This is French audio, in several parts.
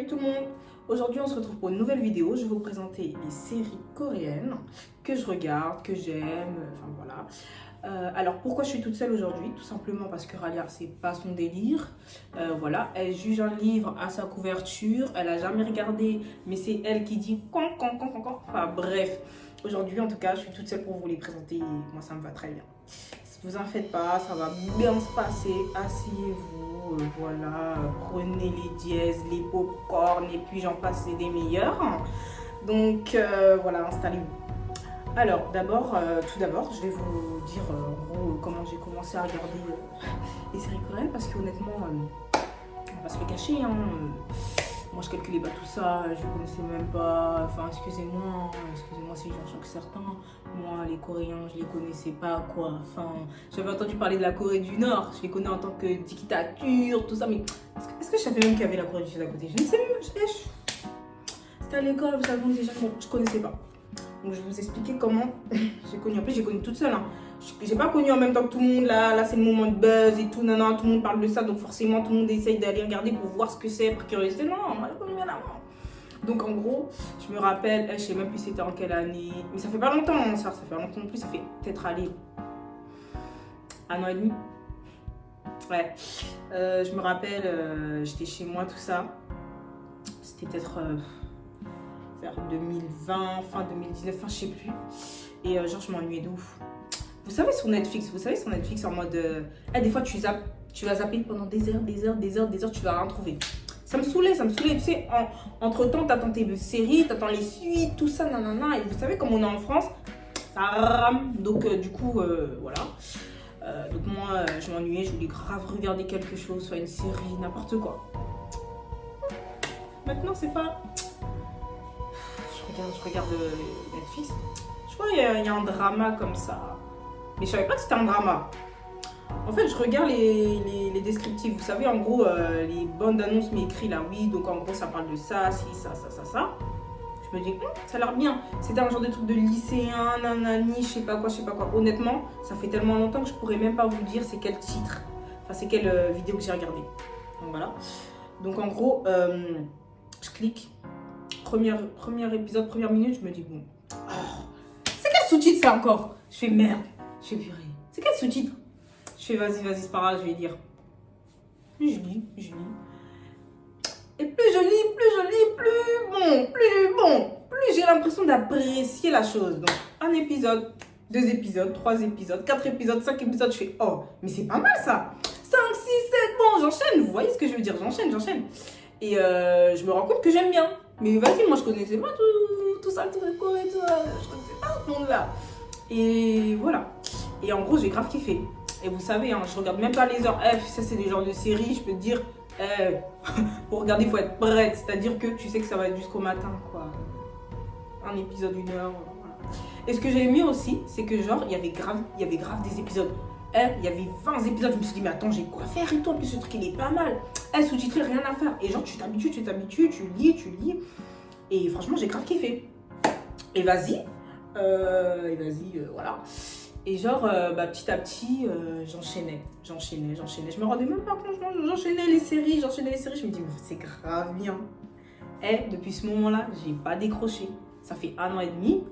tout le monde. Aujourd'hui on se retrouve pour une nouvelle vidéo. Je vais vous présenter les séries coréennes que je regarde, que j'aime, enfin voilà. Alors pourquoi je suis toute seule aujourd'hui? Tout simplement parce que Ralia c'est pas son délire. Voilà, elle juge un livre à sa couverture, elle a jamais regardé, mais c'est elle qui dit con. Enfin bref, aujourd'hui en tout cas je suis toute seule pour vous les présenter et moi ça me va très bien. Vous en faites pas, ça va bien se passer. Asseyez-vous, voilà, prenez les dièses, les pop-corn et puis j'en passe, c'est des meilleurs. Donc voilà, installez-vous. Alors tout d'abord, je vais vous dire en gros comment j'ai commencé à regarder les séries coréennes parce qu'honnêtement, on va pas se le cacher, hein, moi je calculais pas tout ça, je connaissais même pas, enfin excusez-moi si j'en choque certains, moi les Coréens je les connaissais pas quoi, enfin j'avais entendu parler de la Corée du Nord, je les connais en tant que dictature, tout ça, mais est-ce que je savais même qu'il y avait la Corée du Sud à côté? Je ne sais même, c'était à l'école, vous savez déjà, bon, je connaissais pas. Donc je vais vous expliquer comment j'ai connu, en plus j'ai connu toute seule, hein. J'ai pas connu en même temps que tout le monde, là c'est le moment de buzz et tout, non, tout le monde parle de ça, donc forcément tout le monde essaye d'aller regarder pour voir ce que c'est, par curiosité, non, moi j'ai connu bien avant. Donc en gros, je me rappelle, je sais même plus c'était en quelle année, mais ça fait pas longtemps, hein, ça fait pas longtemps non plus, ça fait peut-être aller 1 an et demi. Ouais, je me rappelle, j'étais chez moi, tout ça, c'était peut-être vers 2020, fin 2019, fin je sais plus, et genre je m'ennuyais de ouf. Vous savez sur Netflix en mode des fois tu vas zapper pendant des heures, tu vas rien trouver. Ça me saoulait, tu sais, entre temps t'attends tes séries, t'attends les suites, tout ça, nanana, et vous savez comme on est en France, ça rame, donc du coup, voilà. Donc moi, je m'ennuyais, je voulais grave regarder quelque chose, soit une série, n'importe quoi. Maintenant c'est pas... Je regarde Netflix, je vois il y a un drama comme ça. Mais je savais pas que c'était un drama. En fait, je regarde les descriptifs. Vous savez, en gros, les bandes annonces m'écrit là, oui, donc en gros, ça parle de ça, si, ça. Je me dis, ça a l'air bien. C'était un genre de truc de lycéen, nanani, je sais pas quoi. Honnêtement, ça fait tellement longtemps que je pourrais même pas vous dire c'est quel titre. Enfin, c'est quelle vidéo que j'ai regardée. Donc voilà. Donc en gros, je clique. Premier épisode, première minute, je me dis, bon. C'est quel sous-titre ça encore? Je fais merde. Je fais purée. C'est quel sous-titre? Je fais vas-y, c'est pas grave, je vais lire. Puis je lis. Et plus je lis, plus j'ai l'impression d'apprécier la chose. Donc, un épisode, 2 épisodes, 3 épisodes, 4 épisodes, 5 épisodes, je fais oh, mais c'est pas mal ça. 5, 6, 7, bon, j'enchaîne. Vous voyez ce que je veux dire? J'enchaîne. Et je me rends compte que j'aime bien. Mais vas-y, moi je connaissais pas tout ça, tout le Corée, tout ça. Je connaissais pas ce monde-là. Et voilà. Et en gros, j'ai grave kiffé. Et vous savez, hein, je regarde même pas les heures. Ça, c'est des genres de séries, je peux te dire, pour regarder, il faut être prête. C'est-à-dire que tu sais que ça va être jusqu'au matin, quoi. Un épisode, 1 heure, voilà. Et ce que j'ai aimé aussi, c'est que genre, il y avait grave des épisodes. Il y avait 20 épisodes, je me suis dit, mais attends, j'ai quoi faire et tout. En plus, ce truc, il est pas mal. Sous-titré, rien à faire. Et genre, tu t'habitues, tu lis. Et franchement, j'ai grave kiffé. Et vas-y, voilà. Et genre, petit à petit, j'enchaînais. Je me rendais même pas compte, j'enchaînais les séries. Je me dis, mais c'est grave bien. Et depuis ce moment-là, j'ai pas décroché. Ça fait 1 an et demi,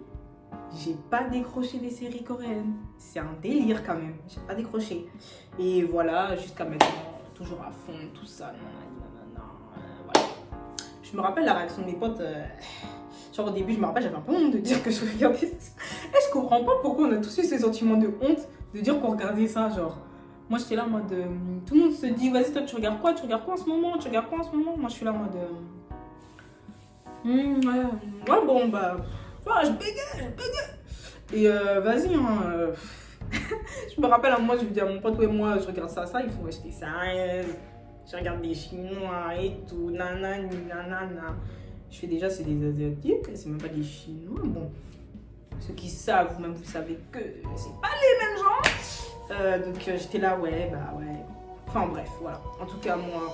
j'ai pas décroché des séries coréennes. C'est un délire quand même, j'ai pas décroché. Et voilà, jusqu'à maintenant, toujours à fond, tout ça, voilà. Je me rappelle la réaction de mes potes. Genre au début, je me rappelle, j'avais un peu honte de dire que je regardais ça. Et je comprends pas pourquoi on a tous eu ce sentiment de honte de dire qu'on regardait ça. Genre, moi j'étais là en mode. Tout le monde se dit, vas-y, toi tu regardes quoi en ce moment? Moi je suis là en mode. Ouais, bon, bah. Ouais, je bégaye. Et vas-y, hein. Je me rappelle, moi je lui dis à mon pote, ouais, moi je regarde ça. Il faut acheter sérieuse. Je regarde des Chinois et tout, nanana. Je fais déjà, c'est des Asiatiques, c'est même pas des Chinois. Bon, ceux qui savent, vous-même, vous savez que c'est pas les mêmes gens. Donc j'étais là, ouais. Enfin bref, voilà. En tout cas, moi,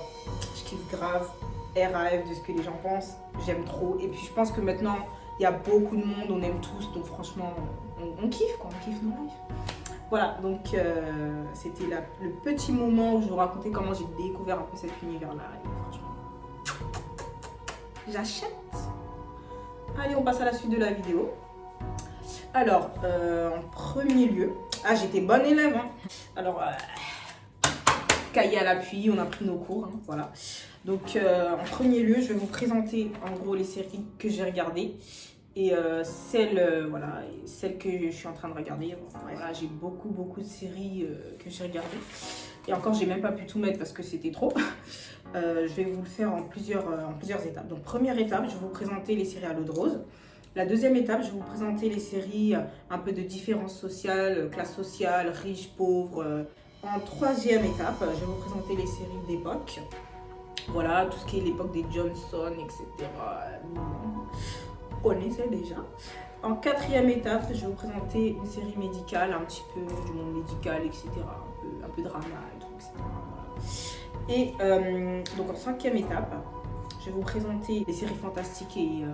je kiffe grave. RAF de ce que les gens pensent, j'aime trop. Et puis je pense que maintenant, il y a beaucoup de monde, on aime tous. Donc franchement, on kiffe quoi, on kiffe nos lives. Voilà, donc c'était le petit moment où je vous racontais comment j'ai découvert un peu cet univers-là. Et franchement, j'achète. Allez, on passe à la suite de la vidéo. Alors, en premier lieu, j'étais bonne élève. Hein. Alors, cahier à l'appui, on a pris nos cours, hein, voilà. Donc, en premier lieu, je vais vous présenter en gros les séries que j'ai regardées et celles que je suis en train de regarder. Voilà, j'ai beaucoup de séries que j'ai regardées. Et encore, j'ai même pas pu tout mettre parce que c'était trop. Je vais vous le faire en plusieurs étapes. Donc, première étape, je vais vous présenter les séries à l'eau de rose. La deuxième étape, je vais vous présenter les séries un peu de différence sociale, classe sociale, riche, pauvre. En troisième étape, je vais vous présenter les séries d'époque. Voilà, tout ce qui est l'époque des Johnson, etc. On connaissait déjà. En quatrième étape, je vais vous présenter une série médicale, un petit peu du monde médical, etc. Un peu drama et tout, etc. Voilà. Et donc en cinquième étape, je vais vous présenter les séries fantastiques et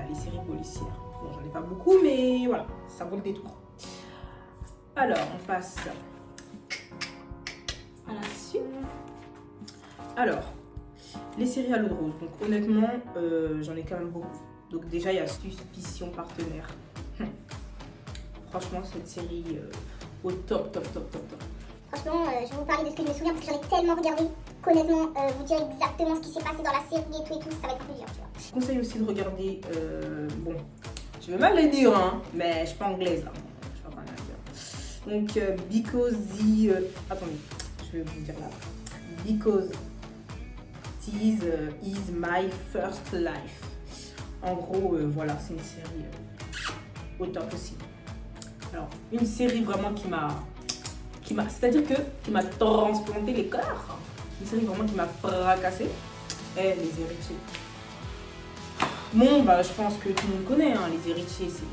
les séries policières. Bon, j'en ai pas beaucoup, mais voilà, ça vaut le détour. Alors, on passe à la suite. Alors, les séries à l'eau de rose. Donc honnêtement, j'en ai quand même beaucoup. Donc déjà, il y a Suspicion Partenaire. Franchement, cette série au top. Franchement, je vais vous parler de ce que je me souviens parce que j'en ai tellement regardé qu'honnêtement, vous dire exactement ce qui s'est passé dans la série et tout, ça va être un peu dur, tu vois. Je conseille aussi de regarder, bon, je vais mal le dire, hein, mais je suis pas anglaise là. Je sais pas comment dire. Donc, Because attendez, je vais vous dire là. Because This is my first life. En gros, voilà, c'est une série au top aussi. Alors, une série vraiment qui m'a transplanté les cœurs. Une série vraiment qui m'a fracassé. Et Les Héritiers. Bon, bah, je pense que tout le monde connaît, hein, Les Héritiers. C'est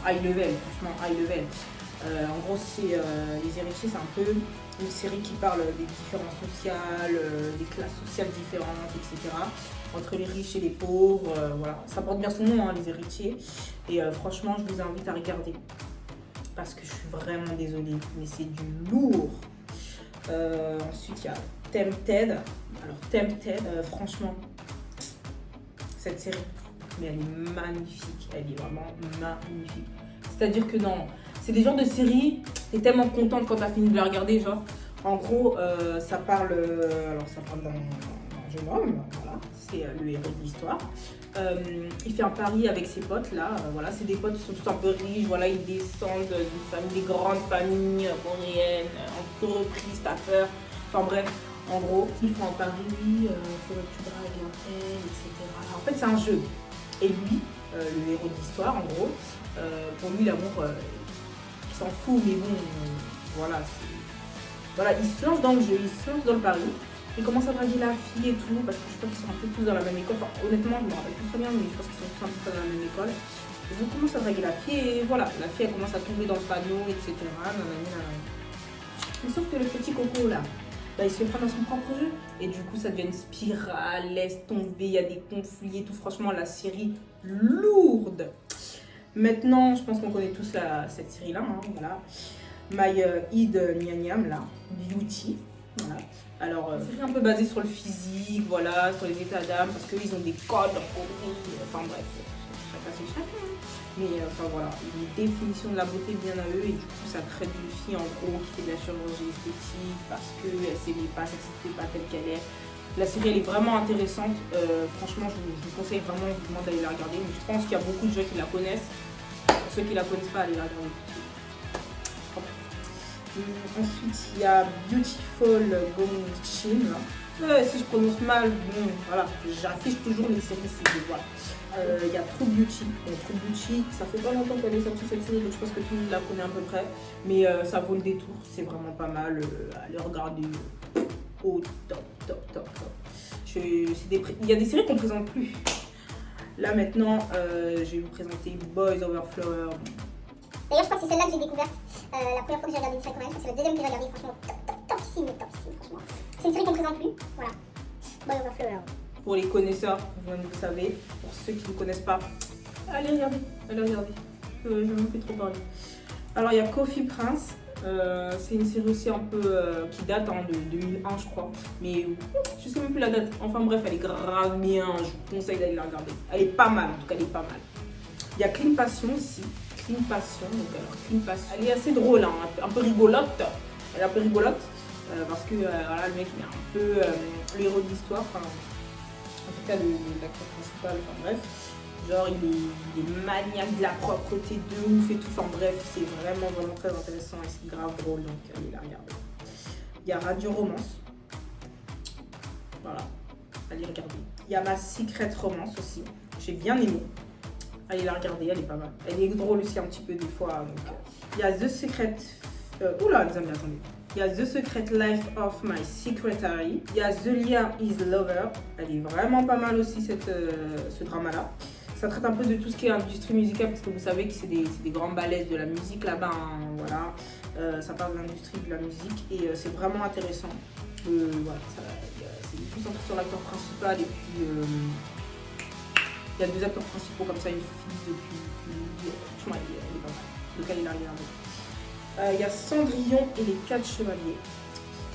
high level, franchement, high level. En gros, Les Héritiers, c'est un peu une série qui parle des différences sociales, des classes sociales différentes, etc. Entre les riches et les pauvres, voilà. Ça porte bien son nom, hein, Les Héritiers. Et franchement, je vous invite à regarder. Parce que je suis vraiment désolée, mais c'est du lourd. Ensuite, il y a Tempted. Alors, Tempted, franchement, cette série, mais elle est magnifique. Elle est vraiment magnifique. C'est-à-dire que c'est des genres de séries, t'es tellement contente quand t'as fini de la regarder, genre. En gros, ça parle d'un jeune homme, voilà, c'est le héros de l'histoire. Il fait un pari avec ses potes, là, voilà, c'est des potes qui sont tous un peu riches, voilà, ils descendent d'une famille, des grandes familles coréennes, entreprises, taffeurs, enfin bref, en gros, ils font un pari, oui, faudrait que tu dragues un tel, etc. En fait, c'est un jeu. Et lui, le héros de l'histoire, en gros, pour lui, l'amour, il s'en fout, mais bon, voilà, il se lance dans le jeu, il se lance dans le pari. Il commence à draguer la fille et tout, parce que je crois qu'ils sont un peu tous dans la même école. Enfin, honnêtement, je me rappelle plus très bien, mais je pense qu'ils sont tous un peu dans la même école. Ils commencent à draguer la fille et voilà, la fille elle commence à tomber dans le panneau, etc. Mais sauf que le petit coco là, il se prend dans son propre jeu. Et du coup, ça devient une spirale, laisse tomber, il y a des conflits et tout. Franchement, la série lourde. Maintenant, je pense qu'on connaît tous cette série-là, hein, voilà. My Id Mianyam, là, Beauty. Voilà. Alors, c'est un peu basé sur le physique, voilà, sur les états d'âme, parce qu'ils ont des codes en Corée, enfin bref, chacun c'est chacun. Mais enfin voilà, une définition de la beauté bien à eux, et du coup ça traite d'une fille en gros qui fait de la chirurgie esthétique parce qu'elle s'aimait pas, s'acceptait pas telle qu'elle est. La série elle est vraiment intéressante, franchement je vous conseille vraiment vivement d'aller la regarder, mais je pense qu'il y a beaucoup de gens qui la connaissent. Pour ceux qui la connaissent pas, allez la regarder tout de suite. Ensuite, il y a Beautiful Gongchin. Si je prononce mal, bon, voilà, j'affiche toujours les séries si je vois. Il y a True Beauty. True Beauty, ça fait pas longtemps qu'elle est sortie cette série, donc je pense que tout le monde la connaît à peu près. Mais ça vaut le détour, c'est vraiment pas mal. Allez regarder au top. Il y a des séries qu'on ne présente plus. Là maintenant, je vais vous présenter Boys Over Flower. D'ailleurs, je crois que c'est celle-là que j'ai découverte. La première fois que j'ai regardé une série coréenne, c'est la deuxième que j'ai regardée, franchement, topissime, franchement. C'est une série qu'on ne présente plus, voilà. Boy Over Flower. Pour les connaisseurs, vous le savez. Pour ceux qui ne connaissent pas, allez regarder. Je vais même plus trop parler. Alors il y a Coffee Prince. C'est une série aussi un peu qui date de 2001 je crois, mais je sais même plus la date. Enfin bref, elle est grave bien, je vous conseille d'aller la regarder. Elle est pas mal, en tout cas elle est pas mal. Il y a Clean Passion aussi, Clean Passion, donc alors Clean Passion, elle est assez drôle, hein, un peu rigolote, elle est un peu rigolote parce que voilà, le mec il est un peu le héros de l'histoire, enfin en tout cas l'acteur principal, enfin bref. Genre il est maniaque de la propreté de ouf et tout. Enfin bref, c'est vraiment très intéressant et c'est grave drôle, donc allez la regarder. Il y a Radio Romance. Voilà, allez regarder. Il y a Ma Secret Romance aussi. J'ai bien aimé. Allez la regarder, elle est pas mal. Elle est drôle aussi un petit peu des fois. Donc, il y a The Secret... oula les amis, attendez. Il y a The Secret Life of My Secretary. Il y a The Lear is Lover. Elle est vraiment pas mal aussi ce drama-là. Ça traite un peu de tout ce qui est industrie musicale parce que vous savez que c'est des grands balaises de la musique là-bas, hein, voilà. Ça parle de l'industrie de la musique et c'est vraiment intéressant. Voilà, c'est plus centré sur l'acteur principal et puis il y a deux acteurs principaux comme ça, une fille depuis... Franchement, elle est pas mal. Donc elle est là, regardez. Il y a Cendrillon et les 4 chevaliers.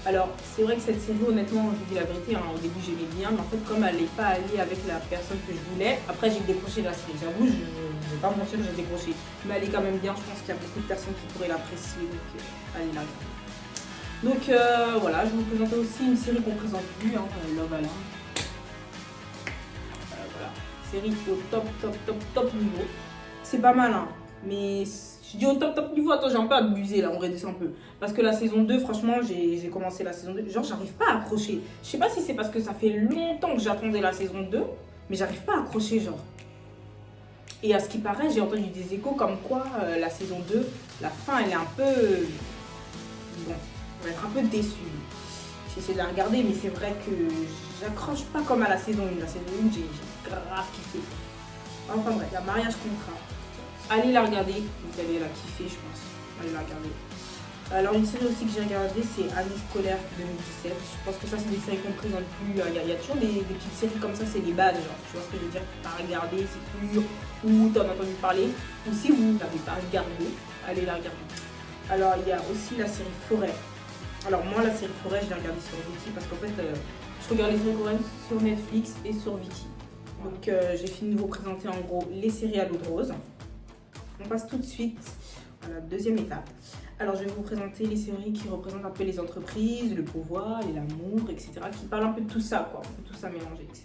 Alors, c'est vrai que cette série, honnêtement, je vous dis la vérité, hein, au début j'aimais bien, mais en fait, comme elle n'est pas allée avec la personne que je voulais, après j'ai décroché de la série. J'avoue, je ne vais pas mentir, j'ai décroché. Mais elle est quand même bien, je pense qu'il y a beaucoup de personnes qui pourraient l'apprécier, donc allez là. Donc voilà, je vais vous présenter aussi une série qu'on présente plus, hein, Love Alarm. Voilà, série au top niveau. C'est pas mal, hein, mais... Je dis au top niveau, attends, j'ai un peu abusé là, on redescend un peu. Parce que la saison 2, franchement, j'ai commencé la saison 2, genre j'arrive pas à accrocher. Je sais pas si c'est parce que ça fait longtemps que j'attendais la saison 2, mais j'arrive pas à accrocher, genre. Et à ce qui paraît, j'ai entendu des échos comme quoi la saison 2, la fin, elle est un peu... Bon, on va être un peu déçu. J'essaie de la regarder, mais c'est vrai que j'accroche pas comme à la saison 1. La saison 1, j'ai grave kiffé. Enfin bref, la mariage contrat. Allez la regarder, vous allez la kiffer je pense. Allez la regarder. Alors une série aussi que j'ai regardée, c'est Année scolaire 2017. Je pense que ça c'est des séries qu'on ne présente plus. Il y a toujours des petites séries comme ça, c'est les bases. Genre, tu vois ce que je veux dire, t'as regardé, c'est plus ou t'en as entendu parler. Ou si vous n'avez pas regardé, allez la regarder. Alors il y a aussi la série Forêt. Alors moi la série Forêt, je l'ai regardée sur Viki parce qu'en fait je regarde les séries coréennes sur Netflix et sur Viki. Donc j'ai fini de vous présenter en gros les séries à l'eau de rose. On passe tout de suite à la deuxième étape. Alors, je vais vous présenter les séries qui représentent un peu les entreprises, le pouvoir, l'amour, etc. Qui parlent un peu de tout ça, quoi. Un peu tout ça mélangé, etc.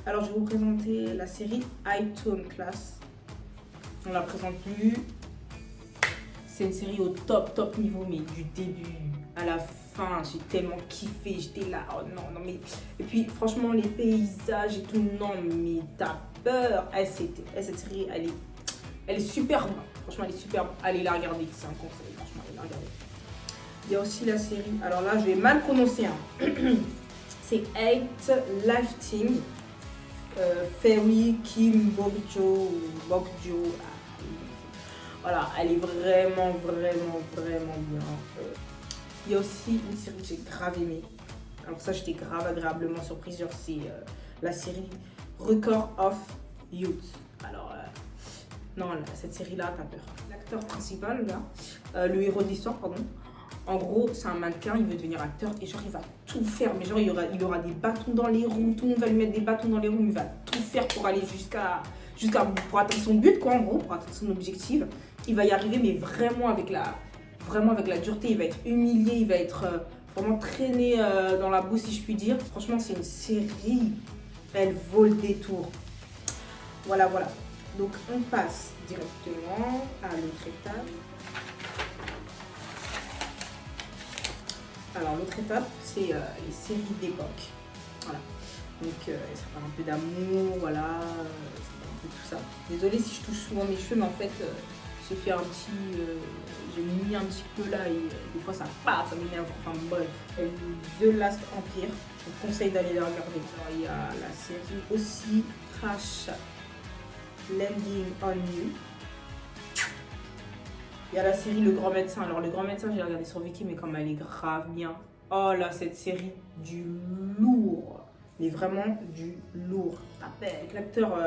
Alors, je vais vous présenter la série High Tone Class. On la présente plus. C'est une série au top niveau, mais du début à la fin, j'ai tellement kiffé. J'étais là, oh non, mais... Et puis, franchement, les paysages et tout, non, mais t'as peur. Cette série, elle est superbe, franchement elle est superbe, allez la regarder, c'est un conseil, franchement allez la regarder. Il y a aussi la série, alors là je vais mal prononcer, hein. C'est 8 Lifting, Fairy Kim Bokjo, voilà, elle est vraiment bien. Il y a aussi une série que j'ai grave aimée, alors ça j'étais grave agréablement surprise, genre c'est la série Record of Youth. Alors non, cette série-là, t'as peur. L'acteur principal, là, le héros de l'histoire, pardon, en gros, c'est un mannequin, il veut devenir acteur et genre, il va tout faire. Mais genre, il aura des bâtons dans les roues, tout le monde va lui mettre des bâtons dans les roues, mais il va tout faire pour aller pour atteindre son but, quoi, en gros, pour atteindre son objectif. Il va y arriver, mais vraiment avec la dureté, il va être humilié, il va être vraiment traîné dans la boue, si je puis dire. Franchement, c'est une série, elle vaut le détour. Voilà. Donc on passe directement à l'autre étape. Alors l'autre étape, c'est les séries d'époque. Voilà. Donc ça parle un peu d'amour, voilà, ça parle un peu de tout ça. Désolée si je touche souvent mes cheveux, mais en fait, j'ai fait un petit... j'ai mis un petit peu là et des fois ça part, ça m'énerve. Enfin bref. The Last Empire, je vous conseille d'aller la regarder. Alors il y a la série aussi Crash Landing on You. Il y a la série Le Grand Médecin. Alors Le Grand Médecin, j'ai regardé sur Viki, mais comme elle est grave bien. Oh là, cette série, du lourd. Mais vraiment du lourd. Avec l'acteur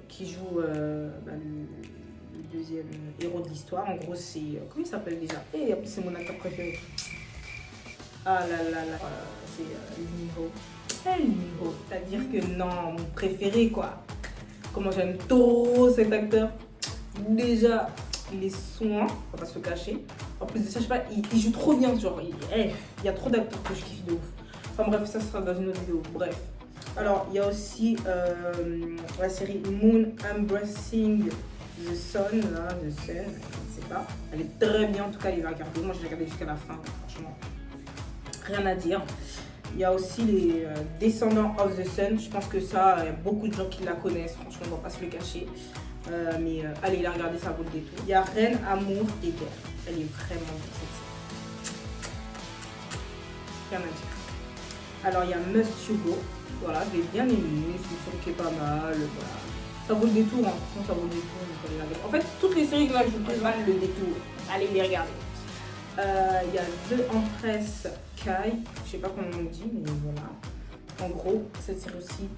qui joue le deuxième héros de l'histoire. En gros, c'est. Comment il s'appelle déjà? Et en plus, c'est mon acteur préféré. Ah là là là. C'est Lee Min-ho. Lee Min-ho. C'est-à-dire que non, mon préféré quoi. Comment j'aime trop cet acteur. Déjà, il est soin, on va pas se le cacher. En plus de ça, je sais pas, il joue trop bien. Genre, il y a trop d'acteurs que je kiffe de ouf. Enfin bref, ça sera dans une autre vidéo. Bref. Alors, il y a aussi la série Moon Embracing the Sun, là, The Sun, je ne sais pas. Elle est très bien, en tout cas, elle est regardée. Moi, je l'ai regardée jusqu'à la fin, franchement. Rien à dire. Il y a aussi les Descendants of the Sun. Je pense que ça, il y a beaucoup de gens qui la connaissent. Franchement, on ne va pas se le cacher. Mais allez la regarder, ça vaut le détour. Il y a Reine, Amour et Guerre. Elle est vraiment bien, cette série. Rien à dire. Alors, il y a Must You Go. Voilà, je l'ai bien aimé. C'est une série qui est pas mal. Voilà. Ça vaut le détour, hein. Franchement, ça vaut le détour. Donc, allez la regarder. En fait, toutes les séries que là, je vous présente, le détour. Allez les regarder. Il y a The Empress Kai. Je sais pas comment on dit, mais voilà. En gros, cette série aussi,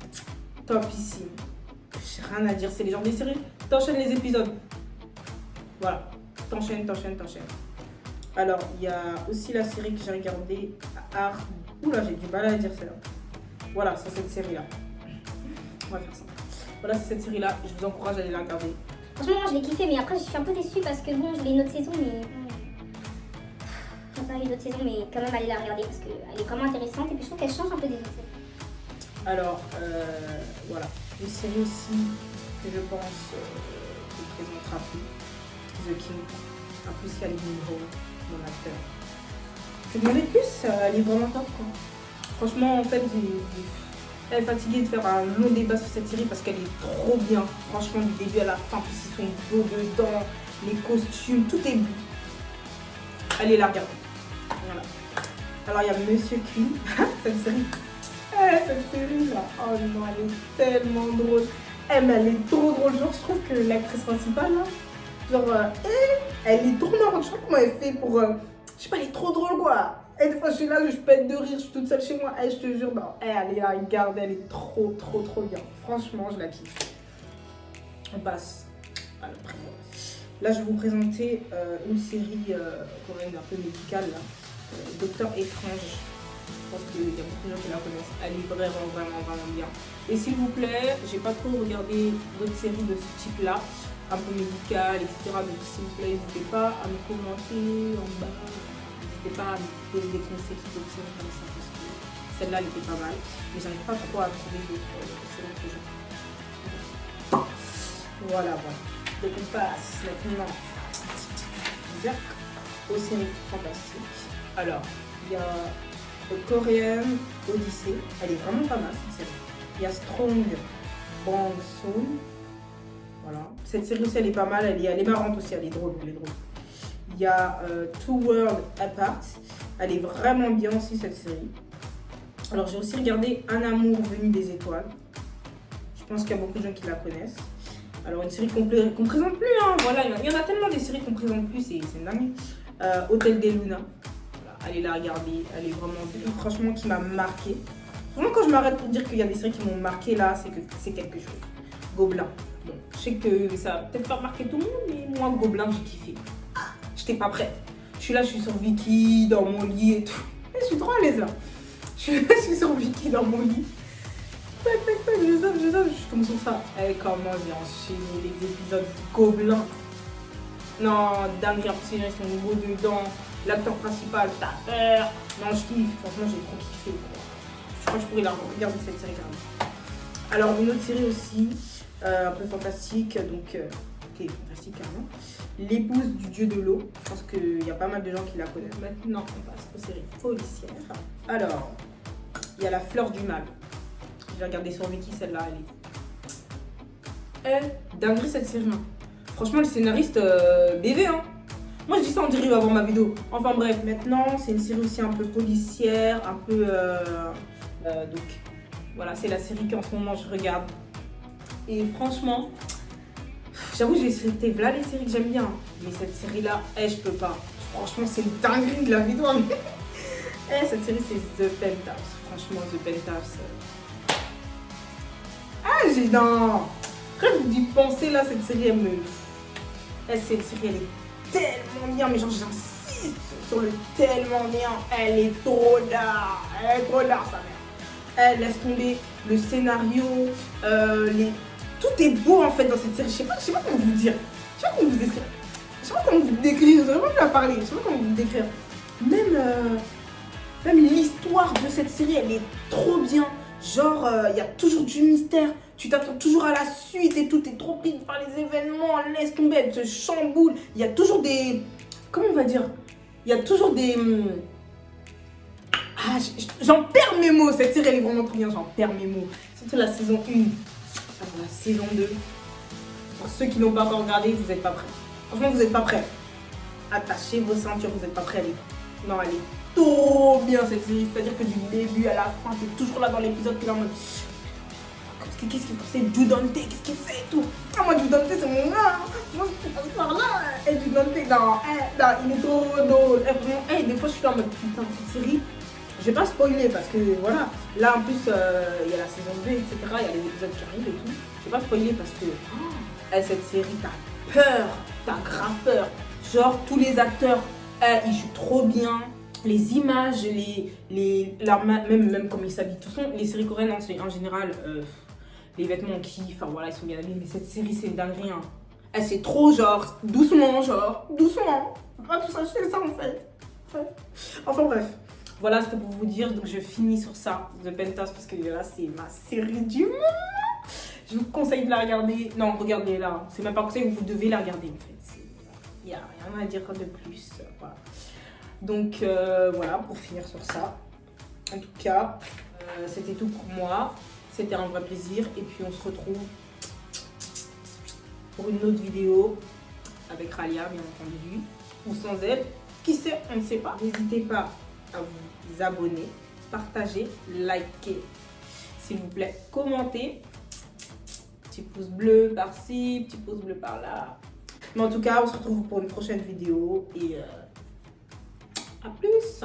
topissime. J'ai rien à dire. C'est les genres des séries. T'enchaînes les épisodes. Voilà. T'enchaînes. Alors, il y a aussi la série que j'ai regardée, Art. Oula, j'ai du mal à dire celle-là. Voilà, c'est cette série-là. On va faire ça. Voilà, c'est cette série-là. Je vous encourage à aller la regarder. Franchement, moi je l'ai kiffé, mais après je suis un peu déçue parce que bon, je l'ai une autre saison, mais. J'ai pas eu une autre saison, mais quand même, allez la regarder parce qu'elle est vraiment intéressante et puis je trouve qu'elle change un peu des autres séries. Alors, voilà. Une série aussi que je pense que présentera plus. The King. En plus, il y a Lee Min-ho, mon acteur. Je demandais plus, elle est vraiment top quoi. Franchement, en fait, elle est fatiguée de faire un long débat sur cette série parce qu'elle est trop bien. Franchement, du début à la fin, plus ils sont beaux dedans, les costumes, tout est beau. Allez la regarder. Voilà. Alors, il y a Monsieur Queen, cette série. Cette série là, oh non, elle est tellement drôle. Mais elle est trop drôle. Genre, je trouve que l'actrice principale là, genre, elle est trop marrante. Je sais pas comment elle fait pour. Je sais pas, elle est trop drôle quoi. Et des fois, je suis là, je pète de rire, je suis toute seule chez moi. Je te jure, non, elle est là, regarde, elle est trop bien. Franchement, je la kiffe. On passe à la première. Là, je vais vous présenter une série coréenne un peu médicale, là. Docteur Étrange. Je pense qu'il y a beaucoup de gens qui la connaissent. Elle est vraiment bien. Et s'il vous plaît, j'ai pas trop regardé d'autres séries de ce type-là, un peu médicales, etc. Donc s'il vous plaît, n'hésitez pas à me commenter en bas. N'hésitez pas à me donner des conseils sur d'autres séries comme ça, parce que celle-là, elle était pas mal. Mais j'arrive pas trop à trouver d'autres séries que je. Voilà. Donc on passe maintenant aux séries fantastiques. Alors, il y a Korean Odyssey, elle est vraiment pas mal cette série. Il y a Strong Bang Soul. Voilà. Cette série aussi elle est pas mal, elle est marrante aussi, elle est drôle. Il y a Two Worlds Apart, elle est vraiment bien aussi cette série. Alors j'ai aussi regardé Un amour venu des étoiles. Je pense qu'il y a beaucoup de gens qui la connaissent. Alors une série qu'on présente plus, hein. Voilà, il y en a tellement des séries qu'on présente plus, c'est dingue. Hôtel des Luna. Allez la regarder, elle est vraiment bien. Franchement, qui m'a marqué. Vraiment, quand je m'arrête pour dire qu'il y a des séries qui m'ont marqué là, c'est que c'est quelque chose. Gobelin. Bon, je sais que ça va peut-être pas marquer tout le monde, mais moi, Gobelin, j'ai kiffé. J'étais pas prête. Je suis là, je suis sur Viki, dans mon lit et tout. Je suis trop à l'aise là. Je suis sur Viki, dans mon lit. Je tombe sur ça. Et comment j'ai enchaîné les épisodes Gobelin. Non, dingue, en plus, ils sont nouveaux dedans. L'acteur principal, t'as peur. Non, je kiffe. Franchement, j'ai trop kiffé. Je crois que je pourrais la regarder cette série carrément. Alors, une autre série aussi, un peu fantastique, donc, qui est fantastique carrément. L'épouse du dieu de l'eau. Je pense qu'il y a pas mal de gens qui la connaissent. Maintenant, on passe aux séries policières. Alors, il y a La Fleur du Mal. J'ai regardé sur Viki, celle-là, elle est. Dinguerie cette série. Franchement, le scénariste, BV, hein. Moi, je dis ça, on dirait qu'il va voir ma vidéo. Enfin bref, maintenant, c'est une série aussi un peu policière, un peu... donc, voilà, c'est la série qu'en ce moment, je regarde. Et franchement, j'avoue, j'ai cité voilà les séries que j'aime bien. Mais cette série-là, je peux pas. Franchement, c'est une dinguerie de la vidéo. Cette série, c'est The Penthouse. Franchement, The Penthouse. J'ai dans... Rien d'y penser, là, cette série, elle me... Cette série, elle est tellement bien, mais genre j'insiste sur le tellement bien. Elle est trop d'art. Elle est trop d'art, sa mère. Elle laisse tomber le scénario, tout est beau en fait dans cette série. Je sais pas comment vous dire. Je sais pas comment vous décrire. Je sais pas comment vous décrire. J'aurais pas pu la parler. Je sais pas comment vous décrire. Même l'histoire de cette série, elle est trop bien. Genre, il y a toujours du mystère. Tu t'attends toujours à la suite et tout. T'es trop pris par les événements. Laisse tomber, elle se chamboule. Il y a toujours des... Comment on va dire? Il y a toujours des... Ah, j'en perds mes mots. Cette série, elle est vraiment trop bien. J'en perds mes mots. Surtout la saison 1. Alors, la saison 2. Pour ceux qui n'ont pas encore regardé, vous n'êtes pas prêts. Franchement, vous n'êtes pas prêts. Attachez vos ceintures, vous n'êtes pas prêts. Non, elle est trop bien cette série. C'est-à-dire que du début à la fin, t'es toujours là dans l'épisode, t'es là en mode... Qu'est-ce qu'il fait? C'est Judante, qu'est-ce qu'il fait et tout? Ah, moi, Judante, c'est mon gars. Moi, je suis par là. Et Judante, non, il est trop drôle. Des fois, je suis là en mode, putain, cette série, je vais pas spoiler parce que voilà. Là, en plus, il y a la saison 2, etc. Il y a les épisodes qui arrivent et tout. Je vais pas spoiler parce que cette série, t'as peur. T'as grave peur. Genre, tous les acteurs, ils jouent trop bien. Les images, même comme ils s'habillent. De toute façon, les séries coréennes en général, les vêtements on kiffe, enfin voilà, ils sont bien habillés. Mais cette série, c'est une dinguerie. Hein. C'est trop genre, doucement. Pas tout ça, je sais ça en fait. Enfin bref, voilà, c'était pour vous dire. Donc je finis sur ça, The Penthouse, parce que là, c'est ma série du moment. Je vous conseille de la regarder. Non, regardez-la. C'est même pas conseil, vous devez la regarder en fait. Il n'y a rien à dire de plus. Voilà. Donc voilà, pour finir sur ça. En tout cas, c'était tout pour moi. C'était un vrai plaisir. Et puis on se retrouve pour une autre vidéo avec Ralia, bien entendu. Ou sans elle. Qui sait, on ne sait pas. N'hésitez pas à vous abonner, partager, liker. S'il vous plaît, commentez. Petit pouce bleu par-ci, petit pouce bleu par-là. Mais en tout cas, on se retrouve pour une prochaine vidéo. Et à plus!